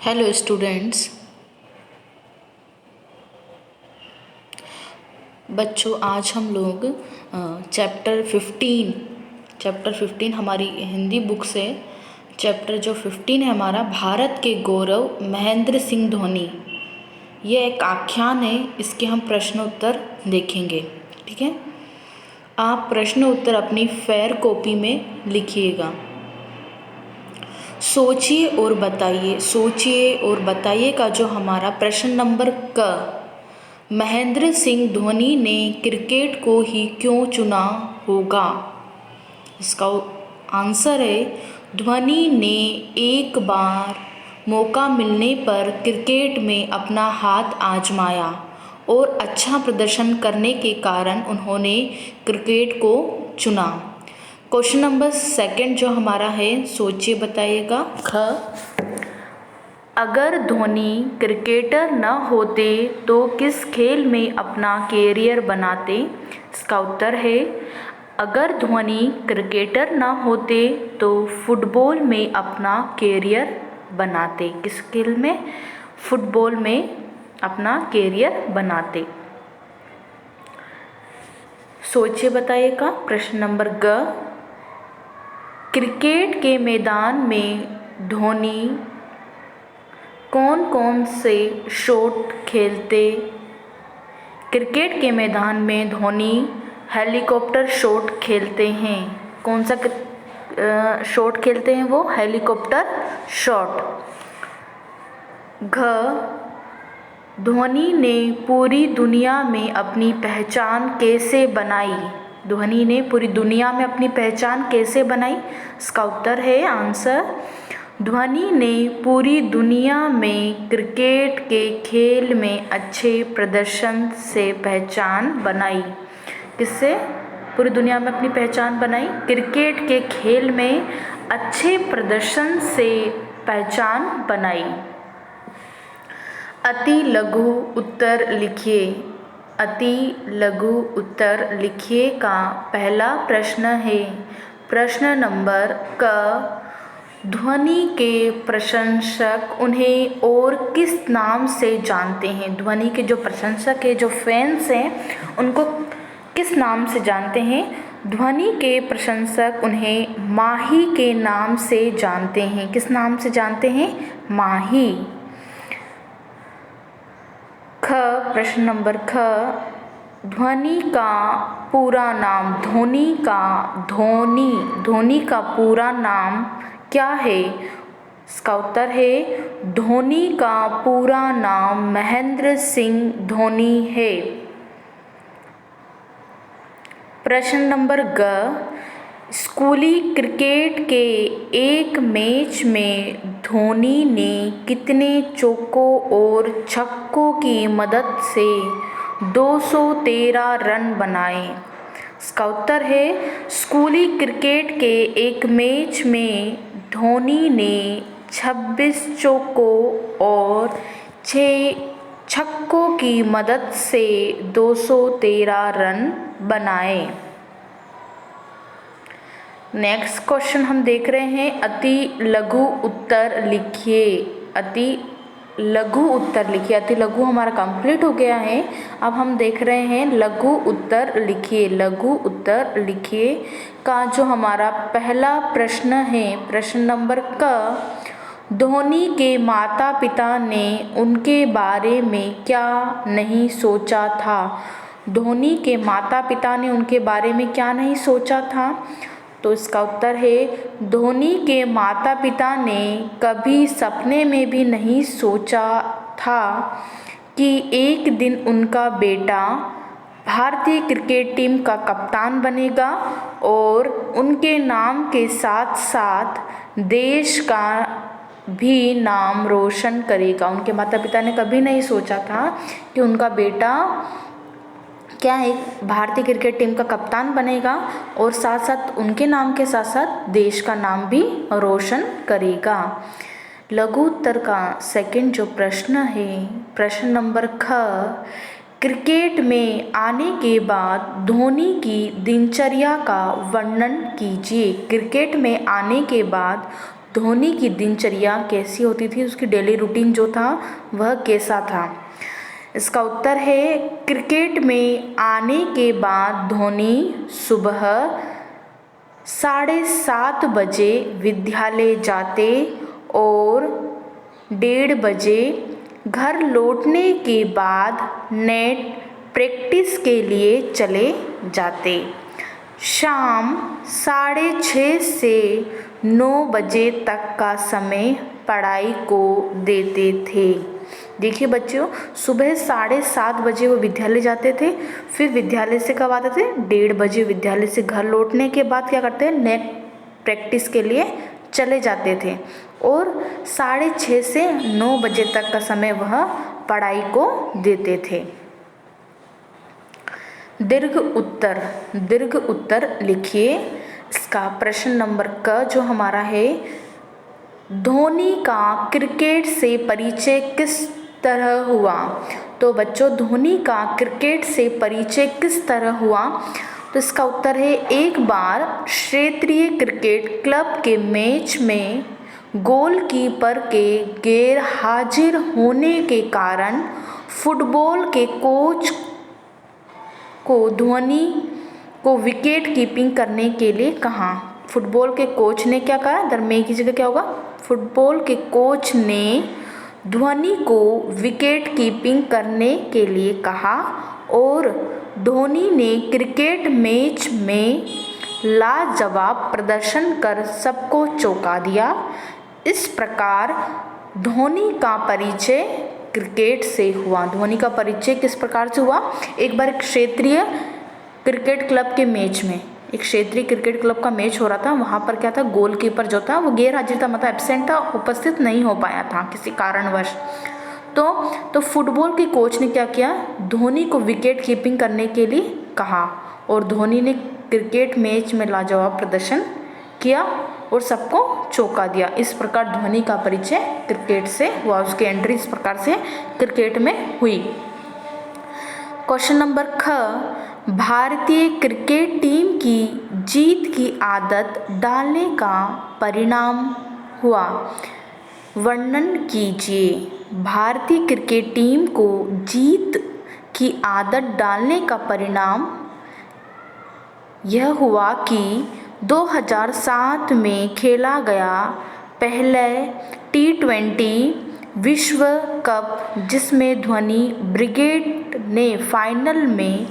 Hello students. बच्चों, आज हम लोग चैप्टर 15 हमारी हिंदी बुक से चैप्टर जो 15 है हमारा, भारत के गौरव महेंद्र सिंह धोनी। ये एक आख्यान है, इसके हम प्रश्न उत्तर देखेंगे। ठीक है, आप प्रश्न उत्तर अपनी फेयर कॉपी में लिखिएगा। सोचिए और बताइए का जो हमारा प्रश्न नंबर क, महेंद्र सिंह धोनी ने क्रिकेट को ही क्यों चुना होगा। इसका आंसर है, धोनी ने एक बार मौका मिलने पर क्रिकेट में अपना हाथ आजमाया और अच्छा प्रदर्शन करने के कारण उन्होंने क्रिकेट को चुना। क्वेश्चन नंबर 2 जो हमारा है, सोचिए बताइएगा। ख, अगर धोनी क्रिकेटर न होते तो किस खेल में अपना कैरियर बनाते। इसका उत्तर है, अगर धोनी क्रिकेटर न होते तो फुटबॉल में अपना कैरियर बनाते। किस खेल में? फुटबॉल में अपना कैरियर बनाते। सोचिए बताइएगा। प्रश्न नंबर ग, क्रिकेट के मैदान में धोनी कौन कौन से शॉट खेलते। क्रिकेट के मैदान में धोनी हेलीकॉप्टर शॉट खेलते हैं। कौन सा शॉट खेलते हैं वो? Helicopter shot. घ, धोनी ने पूरी दुनिया में अपनी पहचान कैसे बनाई। धोनी ने पूरी दुनिया में अपनी पहचान कैसे बनाई। इसका उत्तर है, आंसर, धोनी ने पूरी दुनिया में क्रिकेट के खेल में अच्छे प्रदर्शन से पहचान बनाई। किससे पूरी दुनिया में अपनी पहचान बनाई? क्रिकेट के खेल में अच्छे प्रदर्शन से पहचान बनाई। अति लघु उत्तर लिखिए। अति लघु उत्तर लिखिए का पहला प्रश्न है, प्रश्न नंबर क, धोनी के प्रशंसक उन्हें और किस नाम से जानते हैं। धोनी के जो प्रशंसक है, जो फैंस हैं, उनको किस नाम से जानते हैं। धोनी के प्रशंसक उन्हें माही के नाम से जानते हैं। किस नाम से जानते हैं? माही। ख, प्रश्न नंबर ख, धोनी का पूरा नाम। धोनी का पूरा नाम क्या है? इसका उत्तर है, धोनी का पूरा नाम महेंद्र सिंह धोनी है। प्रश्न नंबर ग, स्कूली क्रिकेट के एक मैच में धोनी ने कितने चौकों और छक्कों की मदद से 213 रन बनाए। इसका उत्तर है, स्कूली क्रिकेट के एक मैच में धोनी ने 26 चौकों और 6 छक्कों की मदद से 213 रन बनाए। नेक्स्ट क्वेश्चन हम देख रहे हैं, अति लघु उत्तर लिखिए। अति लघु उत्तर लिखिए। अति लघु हमारा कंप्लीट हो गया है। अब हम देख रहे हैं लघु उत्तर लिखिए। लघु उत्तर लिखिए का जो हमारा पहला प्रश्न है, प्रश्न नंबर क, धोनी के माता पिता ने उनके बारे में क्या नहीं सोचा था। धोनी के माता पिता ने उनके बारे में क्या नहीं सोचा था? तो इसका उत्तर है, धोनी के माता पिता ने कभी सपने में भी नहीं सोचा था कि एक दिन उनका बेटा भारतीय क्रिकेट टीम का कप्तान बनेगा और उनके नाम के साथ साथ देश का भी नाम रोशन करेगा। उनके माता पिता ने कभी नहीं सोचा था कि उनका बेटा क्या है, भारतीय क्रिकेट टीम का कप्तान बनेगा और साथ साथ उनके नाम के साथ साथ देश का नाम भी रोशन करेगा। लघु उत्तर का सेकंड जो प्रश्न है, प्रश्न नंबर ख, क्रिकेट में आने के बाद धोनी की दिनचर्या का वर्णन कीजिए। क्रिकेट में आने के बाद धोनी की दिनचर्या कैसी होती थी, उसकी डेली रूटीन जो था वह कैसा था। इसका उत्तर है क्रिकेट में आने के बाद धोनी सुबह 7:30 बजे विद्यालय जाते और 1:30 बजे घर लौटने के बाद नेट प्रैक्टिस के लिए चले जाते। शाम 6:30 से 9 बजे तक का समय पढ़ाई को देते थे। देखिए बच्चों, सुबह 7:30 बजे वो विद्यालय जाते थे, फिर विद्यालय से कब आते थे, 1:30 बजे विद्यालय से घर लौटने के बाद क्या करते हैं, नेट प्रैक्टिस के लिए चले जाते थे और 6:30 से 9 बजे तक का समय वह पढ़ाई को देते थे। दीर्घ उत्तर लिखिए। इसका प्रश्न नंबर क जो हमारा है, धोनी का क्रिकेट से परिचय किस तरह हुआ। तो बच्चों, धोनी का क्रिकेट से परिचय किस तरह हुआ, तो इसका उत्तर है एक बार क्षेत्रीय क्रिकेट क्लब के मैच में गोलकीपर के गैर हाजिर होने के कारण फुटबॉल के कोच को धोनी को विकेट कीपिंग करने के लिए कहा। फुटबॉल के कोच ने क्या कहा, दरमे की जगह क्या होगा, फुटबॉल के कोच ने धोनी को विकेट कीपिंग करने के लिए कहा और धोनी ने क्रिकेट मैच में लाजवाब प्रदर्शन कर सबको चौंका दिया। इस प्रकार धोनी का परिचय क्रिकेट से हुआ। धोनी का परिचय किस प्रकार से हुआ, एक बार क्षेत्रीय क्रिकेट क्लब के मैच में, एक क्षेत्रीय क्रिकेट क्लब का मैच हो रहा था, वहाँ पर क्या था, गोलकीपर जो था वो गैर हाजिर था, मतलब एब्सेंट था, उपस्थित नहीं हो पाया था किसी कारणवश। तो फुटबॉल के कोच ने क्या किया, धोनी को विकेट कीपिंग करने के लिए कहा और धोनी ने क्रिकेट मैच में लाजवाब प्रदर्शन किया और सबको चौंका दिया। इस प्रकार धोनी का परिचय क्रिकेट से हुआ, उसकी एंट्री इस प्रकार से क्रिकेट में हुई। क्वेश्चन नंबर ख, भारतीय क्रिकेट टीम की जीत की आदत डालने का परिणाम हुआ। वर्णन कीजिए। भारतीय क्रिकेट टीम को जीत की आदत डालने का परिणाम यह हुआ कि 2007 में खेला गया पहले T20 विश्व कप, जिसमें धोनी ब्रिगेड ने फाइनल में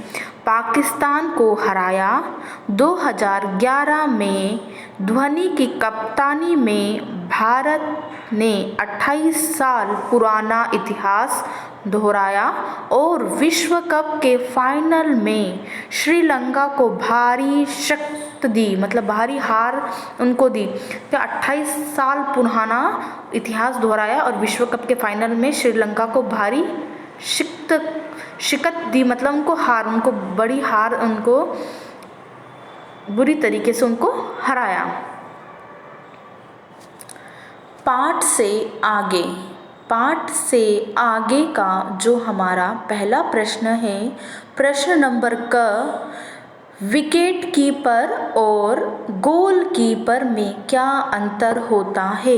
पाकिस्तान को हराया। 2011 में धोनी की कप्तानी में भारत ने 28 साल पुराना इतिहास दोहराया और विश्व कप के फाइनल में श्रीलंका को भारी शिकस्त दी, मतलब भारी हार उनको दी। तो 28 साल पुराना इतिहास दोहराया और विश्व कप के फाइनल में श्रीलंका को भारी शिकस्त दी, मतलब उनको बड़ी हार, उनको बुरी तरीके से उनको हराया। पाठ से आगे का जो हमारा पहला प्रश्न है, प्रश्न नंबर क, विकेट कीपर और गोलकीपर में क्या अंतर होता है।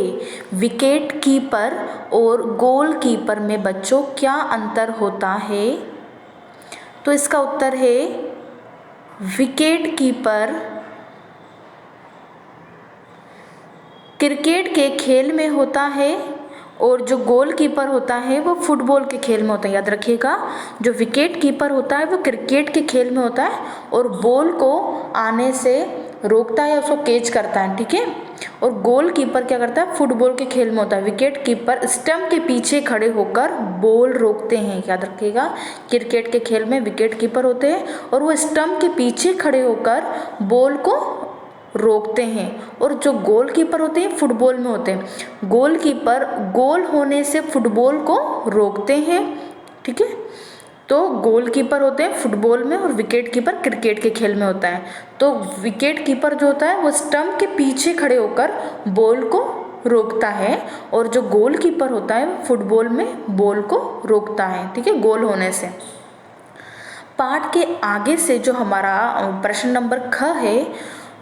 विकेट कीपर और गोलकीपर में बच्चों क्या अंतर होता है, तो इसका उत्तर है विकेट कीपर क्रिकेट के खेल में होता है और जो गोलकीपर होता है वो फुटबॉल के खेल में होता है। याद रखिएगा, जो विकेट कीपर होता है वो क्रिकेट के खेल में होता है और बॉल को आने से रोकता है, उसको कैच करता है, ठीक है। और गोलकीपर क्या करता है, फुटबॉल के खेल में होता है। विकेट कीपर स्टंप के पीछे खड़े होकर बॉल रोकते हैं। याद रखिएगा, क्रिकेट के खेल में विकेट कीपर होते हैं और वो स्टंप के पीछे खड़े होकर बॉल को रोकते हैं। और जो गोलकीपर होते हैं फुटबॉल में होते हैं। गोलकीपर गोल होने से फुटबॉल को रोकते हैं, ठीक है। तो गोलकीपर होते हैं फुटबॉल में और विकेट कीपर क्रिकेट के खेल में होता है। तो विकेट कीपर जो होता है वो स्टंप के पीछे खड़े होकर बॉल को रोकता है और जो गोलकीपर होता है वो फुटबॉल में बॉल को रोकता है, ठीक है, गोल होने से। पाठ के आगे से जो हमारा प्रश्न नंबर ख है,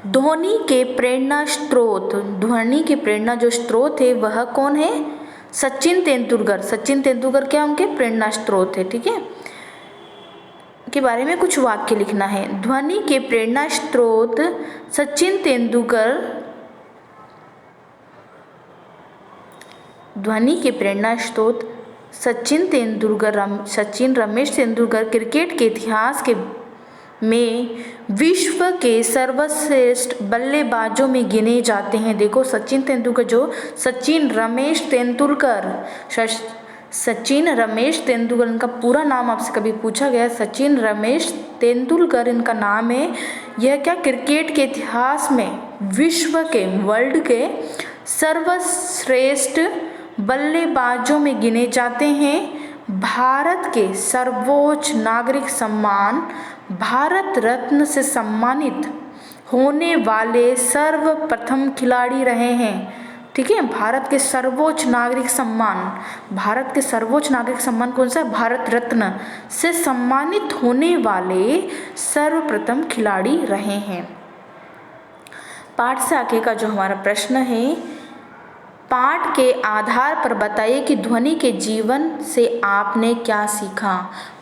ध्वनि के प्रेरणा स्रोत, ध्वनि के प्रेरणा जो स्रोत है वह कौन है? सचिन तेंदुलकर। सचिन तेंदुलकर क्या उनके प्रेरणा स्रोत है, ठीक है, के बारे में कुछ वाक्य लिखना है। ध्वनि के प्रेरणा स्रोत सचिन तेंदुलकर, ध्वनि के प्रेरणा स्रोत सचिन तेंदुलकर, सचिन रमेश तेंदुलकर क्रिकेट के इतिहास के में विश्व के सर्वश्रेष्ठ बल्लेबाजों में गिने जाते हैं। देखो सचिन तेंदुलकर, जो सचिन रमेश तेंदुलकर, सचिन रमेश तेंदुलकर, इनका पूरा नाम आपसे कभी पूछा गया, सचिन रमेश तेंदुलकर इनका नाम है। यह क्या क्रिकेट के इतिहास में विश्व के, वर्ल्ड के सर्वश्रेष्ठ बल्लेबाजों में गिने जाते हैं। भारत के सर्वोच्च नागरिक सम्मान भारत रत्न से सम्मानित होने वाले सर्वप्रथम खिलाड़ी रहे हैं, ठीक है। भारत के सर्वोच्च नागरिक सम्मान, भारत के सर्वोच्च नागरिक सम्मान कौन सा है? भारत रत्न से सम्मानित होने वाले सर्वप्रथम खिलाड़ी रहे हैं। पाठ से आगे का जो हमारा प्रश्न है, पाठ के आधार पर बताइए कि ध्वनि के जीवन से आपने क्या सीखा।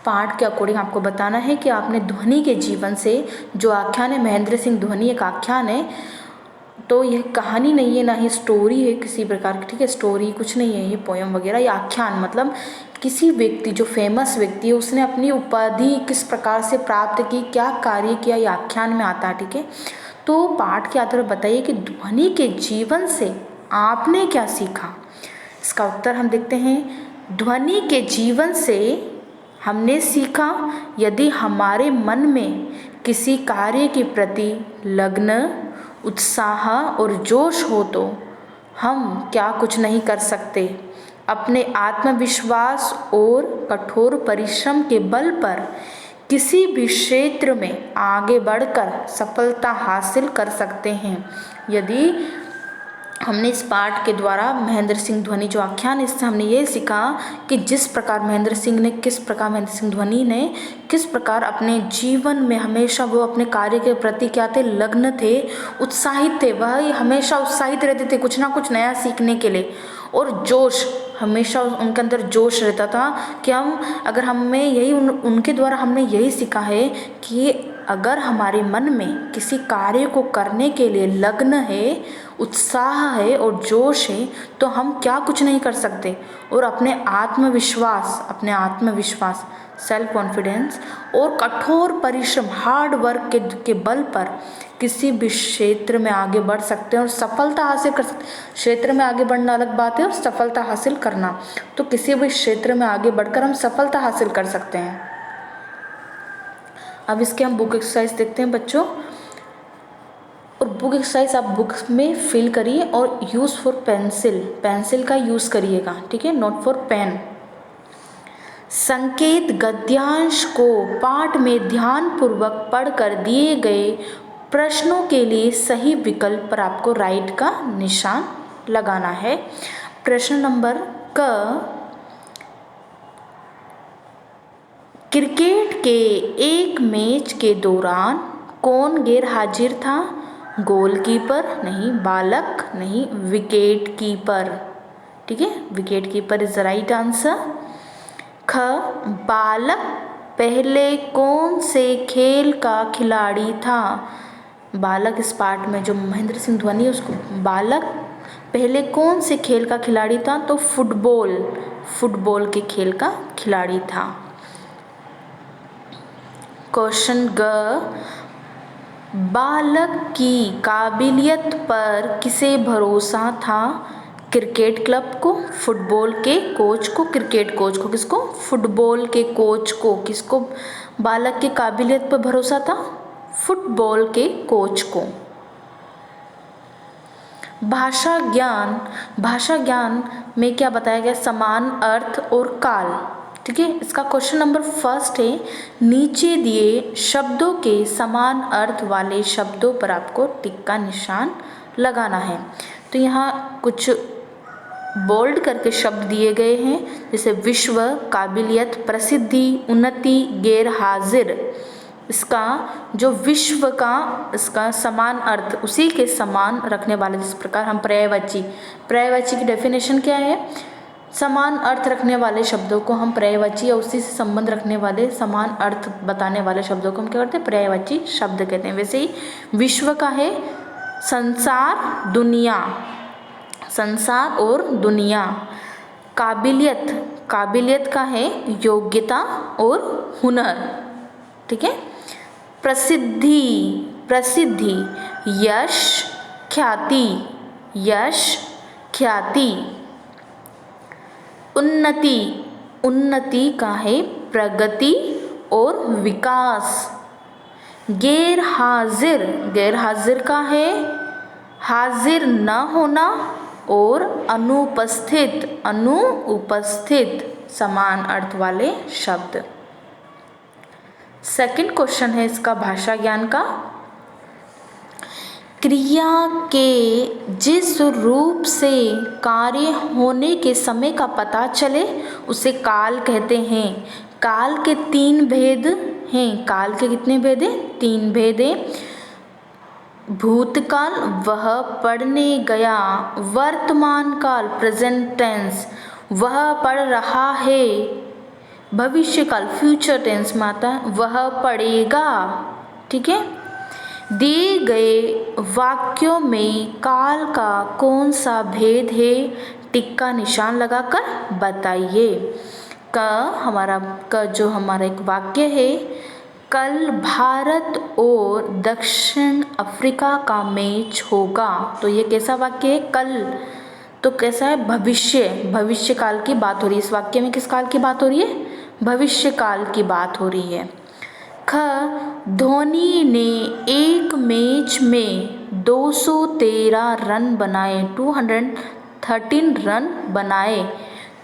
पाठ के अकॉर्डिंग आपको बताना है कि आपने ध्वनि के जीवन से, जो आख्यान है महेंद्र सिंह ध्वनि एक आख्यान है, तो यह कहानी नहीं है, ना ही स्टोरी है किसी प्रकार की, ठीक है, स्टोरी कुछ नहीं है, ये पोयम वगैरह, ये आख्यान मतलब किसी व्यक्ति, जो फेमस व्यक्ति है, उसने अपनी उपाधि किस प्रकार से प्राप्त की, क्या कार्य किया, ये आख्यान में आता है, ठीक है। तो पाठ के आधार पर बताइए कि ध्वनि के जीवन से आपने क्या सीखा। इसका उत्तर हम देखते हैं। ध्वनि के जीवन से हमने सीखा, यदि हमारे मन में किसी कार्य के प्रति लगन, उत्साह और जोश हो तो हम क्या कुछ नहीं कर सकते। अपने आत्मविश्वास और कठोर परिश्रम के बल पर किसी भी क्षेत्र में आगे बढ़कर सफलता हासिल कर सकते हैं। यदि हमने इस पाठ के द्वारा महेंद्र सिंह ध्वनि जो आख्यान, इससे हमने ये सीखा कि जिस प्रकार महेंद्र सिंह ध्वनि ने किस प्रकार अपने जीवन में हमेशा वो अपने कार्य के प्रति क्या थे, लग्न थे, उत्साहित थे, वह हमेशा उत्साहित रहते थे कुछ ना कुछ नया सीखने के लिए, और जोश, हमेशा उनके अंदर जोश रहता था कि उनके द्वारा हमने यही सीखा है कि अगर हमारे मन में किसी कार्य को करने के लिए लगन है, उत्साह है और जोश है, तो हम क्या कुछ नहीं कर सकते। और अपने आत्मविश्वास सेल्फ कॉन्फिडेंस और कठोर परिश्रम, हार्ड वर्क के बल पर किसी भी क्षेत्र में आगे बढ़ सकते हैं और सफलता हासिल कर सकते हैं। क्षेत्र में आगे बढ़ना अलग बात है और सफलता हासिल करना, तो किसी भी क्षेत्र में आगे बढ़कर हम सफलता हासिल कर सकते हैं। अब इसके हम बुक एक्सरसाइज देखते हैं बच्चों, और बुक एक्सरसाइज आप बुक्स में फिल करिए और यूज़ फॉर पेंसिल का यूज़ करिएगा, ठीक है, नोट फॉर पेन। संकेत गद्यांश को पाठ में ध्यानपूर्वक पढ़कर दिए गए प्रश्नों के लिए सही विकल्प पर आपको राइट का निशान लगाना है। प्रश्न नंबर क, क्रिकेट के एक मैच के दौरान कौन गैर हाजिर था? गोलकीपर नहीं, बालक नहीं, विकेट कीपर, ठीक है, wicket keeper is the right answer. ख, बालक पहले कौन से खेल का खिलाड़ी था? बालक इस पार्ट में जो महेंद्र सिंह ध्वनि है उसको, बालक पहले कौन से खेल का खिलाड़ी था? तो फुटबॉल के खेल का खिलाड़ी था। क्वेश्चन ग, बालक की काबिलियत पर किसे भरोसा था? क्रिकेट क्लब को, फुटबॉल के कोच को, क्रिकेट कोच को, किसको? फुटबॉल के कोच को। किसको बालक की काबिलियत पर भरोसा था? फुटबॉल के कोच को। भाषा ज्ञान में क्या बताया गया? समान अर्थ और काल, ठीक है। इसका क्वेश्चन नंबर फर्स्ट है, नीचे दिए शब्दों के समान अर्थ वाले शब्दों पर आपको टिक का निशान लगाना है। तो यहाँ कुछ बोल्ड करके शब्द दिए गए हैं, जैसे विश्व, काबिलियत, प्रसिद्धि, उन्नति, गैर हाजिर, इसका जो विश्व का इसका समान अर्थ उसी के समान रखने वाले, जिस प्रकार हम पर्यायवाची की डेफिनेशन क्या है? समान अर्थ रखने वाले शब्दों को हम पर्यायवाची या उसी से संबंध रखने वाले समान अर्थ बताने वाले शब्दों को हम क्या करते हैं? पर्यायवाची शब्द कहते हैं। वैसे ही विश्व का है संसार दुनिया, संसार और दुनिया। काबिलियत का है योग्यता और हुनर, ठीक है। प्रसिद्धि यश ख्याति। उन्नति का है प्रगति और विकास। गैरहाजिर का है हाजिर न होना और अनुपस्थित समान अर्थ वाले शब्द। सेकंड क्वेश्चन है इसका भाषा ज्ञान का। क्रिया के जिस रूप से कार्य होने के समय का पता चले उसे काल कहते हैं। काल के 3 भेद हैं। काल के कितने भेद हैं? 3 भेद हैं। भूतकाल वह पढ़ने गया, वर्तमान काल प्रेजेंट टेंस वह पढ़ रहा है, भविष्य काल फ्यूचर टेंस में आता है वह पढ़ेगा, ठीक है। दिए गए वाक्यों में काल का कौन सा भेद है? टिक का निशान लगाकर बताइए। जो हमारा एक वाक्य है, कल भारत और दक्षिण अफ्रीका का मैच होगा, तो ये कैसा वाक्य है? कल तो कैसा है? भविष्य काल की बात हो रही है। इस वाक्य में किस काल की बात हो रही है? भविष्य काल की बात हो रही है। ख धोनी ने एक मैच में 213 रन बनाए, 213 रन बनाए,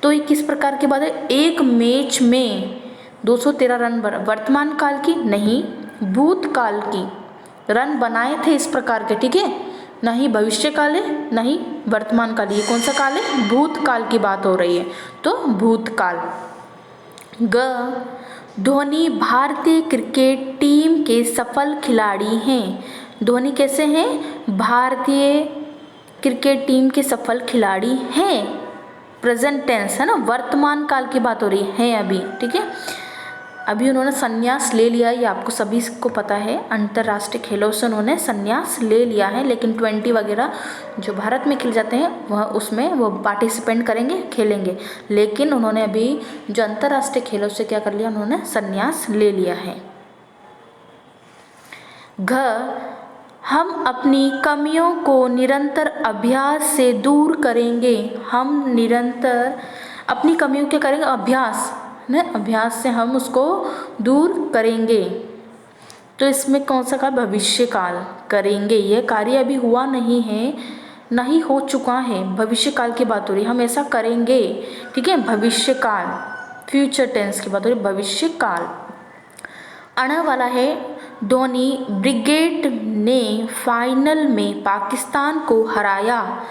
तो ये किस प्रकार की बात है? एक मैच में 213 रन, वर्तमान काल की नहीं, भूतकाल की। रन बनाए थे इस प्रकार के, ठीक है, नहीं भविष्य काल है नहीं वर्तमान काल। ये कौन सा काल है? भूतकाल की बात हो रही है, तो भूतकाल। ग धोनी भारतीय क्रिकेट टीम के सफल खिलाड़ी हैं। धोनी कैसे हैं? भारतीय क्रिकेट टीम के सफल खिलाड़ी हैं। प्रेजेंट टेंस है ना, वर्तमान काल की बात हो रही है अभी, ठीक है। अभी उन्होंने संन्यास ले लिया, ये आपको सभी को पता है। अंतर्राष्ट्रीय खेलों से उन्होंने संन्यास ले लिया है, लेकिन 20 वगैरह जो भारत में खेले जाते हैं वह उसमें वो पार्टिसिपेंट करेंगे, खेलेंगे, लेकिन उन्होंने अभी जो अंतर्राष्ट्रीय खेलों से क्या कर लिया? उन्होंने संन्यास ले लिया है। घ हम अपनी कमियों को निरंतर अभ्यास से दूर करेंगे। हम निरंतर अपनी कमियों के करेंगे अभ्यास, अभ्यास से हम उसको दूर करेंगे। तो इसमें कौन सा काल? भविष्य काल करेंगे। यह कार्य अभी हुआ नहीं है, नहीं हो चुका है, भविष्य काल की बात हो रही है, हम ऐसा करेंगे, ठीक है। भविष्य काल फ्यूचर टेंस की बात हो रही है, भविष्य काल। अण वाला है धोनी ब्रिगेड ने फाइनल में पाकिस्तान को हराया,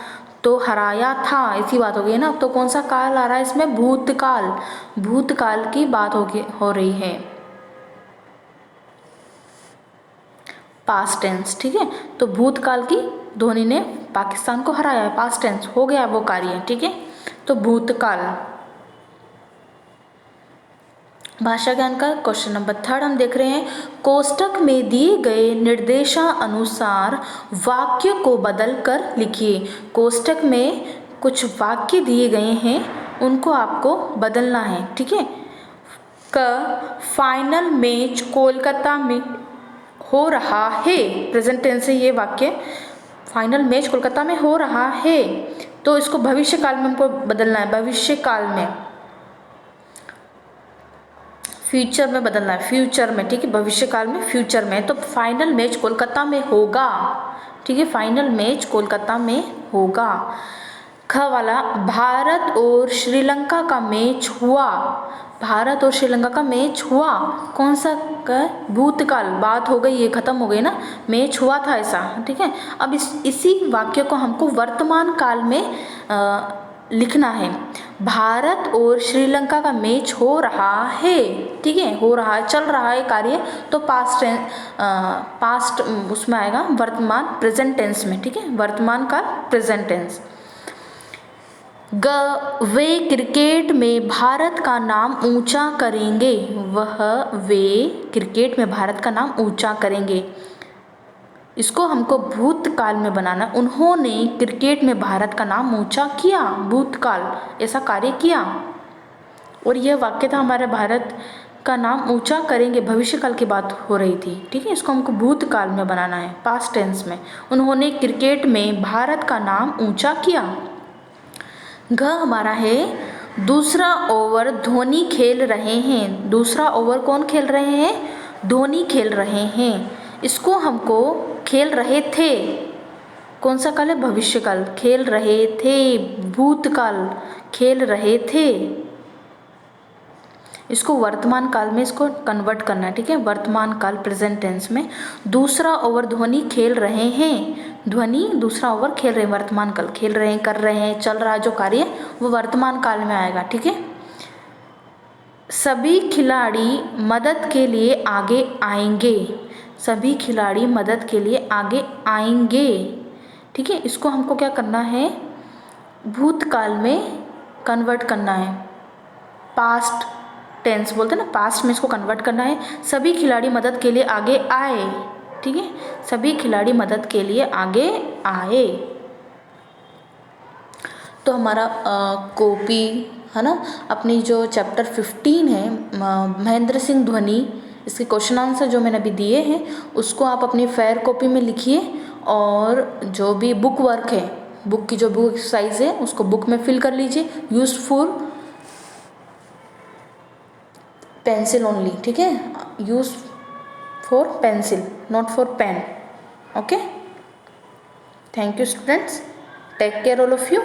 तो हराया था, ऐसी बात हो गई है ना। तो कौन सा काल आ रहा है इसमें? भूतकाल की बात हो रही है, पास्ट टेंस, ठीक है। तो भूतकाल की धोनी ने पाकिस्तान को हराया है, पास्ट टेंस हो गया वो कार्य, ठीक है। तो भूतकाल। भाषा ज्ञान का क्वेश्चन नंबर 3 हम देख रहे हैं। कोष्टक में दिए गए निर्देशानुसार वाक्य को बदलकर लिखिए। कोष्टक में कुछ वाक्य दिए गए हैं, उनको आपको बदलना है, ठीक है। फाइनल मैच कोलकाता में हो रहा है, प्रेजेंट टेंस से ये वाक्य, फाइनल मैच कोलकाता में हो रहा है, तो इसको भविष्य काल में हमको बदलना है, भविष्य काल में, फ्यूचर में बदलना है, फ्यूचर में, ठीक है। भविष्य काल में फ्यूचर में, तो फाइनल मैच कोलकाता में होगा, ठीक है, फाइनल मैच कोलकाता में होगा। ख वाला भारत और श्रीलंका का मैच हुआ, भारत और श्रीलंका का मैच हुआ, कौन सा का? भूतकाल, बात हो गई, ये खत्म हो गई ना, मैच हुआ था ऐसा, ठीक है। अब इसी वाक्य को हमको वर्तमान काल में लिखना है। भारत और श्रीलंका का मैच हो रहा है, ठीक है, हो रहा है, चल रहा है कार्य, तो पास्ट उसमें आएगा, वर्तमान प्रेजेंट टेंस में, ठीक है, वर्तमान काल प्रेजेंट टेंस। वे क्रिकेट में भारत का नाम ऊंचा करेंगे। वे क्रिकेट में भारत का नाम ऊंचा करेंगे, इसको हमको भूतकाल में बनाना। उन्होंने क्रिकेट में भारत का नाम ऊंचा किया, भूतकाल ऐसा कार्य किया। और यह वाक्य था हमारे भारत का नाम ऊंचा करेंगे, भविष्यकाल की बात हो रही थी, ठीक है, इसको हमको भूतकाल में बनाना है, पास्ट टेंस में। उन्होंने क्रिकेट में भारत का नाम ऊंचा किया। हमारा है दूसरा ओवर धोनी खेल रहे हैं। दूसरा ओवर कौन खेल रहे हैं? धोनी खेल रहे हैं। इसको हमको खेल रहे थे, कौन सा काल है? भविष्यकाल। खेल रहे थे, भूतकाल, खेल रहे थे। इसको वर्तमान काल में इसको कन्वर्ट करना है, ठीक है, वर्तमान काल प्रेजेंट टेंस में। दूसरा ओवर धोनी खेल रहे हैं। ध्वनि दूसरा ओवर खेल रहे हैं, वर्तमान काल, खेल रहे हैं, कर रहे हैं, चल रहा है जो कार्य वो वर्तमान काल में आएगा, ठीक है। सभी खिलाड़ी मदद के लिए आगे आएंगे। सभी खिलाड़ी मदद के लिए आगे आएंगे, ठीक है। इसको हमको क्या करना है? भूतकाल में कन्वर्ट करना है, पास्ट टेंस बोलते हैं ना, पास्ट में इसको कन्वर्ट करना है। सभी खिलाड़ी मदद के लिए आगे आए, ठीक है, सभी खिलाड़ी मदद के लिए आगे आए। तो हमारा कॉपी है ना, अपनी जो चैप्टर 15 है महेंद्र सिंह धोनी, इसके क्वेश्चन आंसर जो मैंने अभी दिए हैं उसको आप अपनी फेयर कॉपी में लिखिए, और जो भी बुक वर्क है, बुक की जो बुक एक्सरसाइज है उसको बुक में फिल कर लीजिए। यूजफुल पेंसिल ओनली, ठीक है, use for pencil not for pen. Okay, thank you students, take care all of you.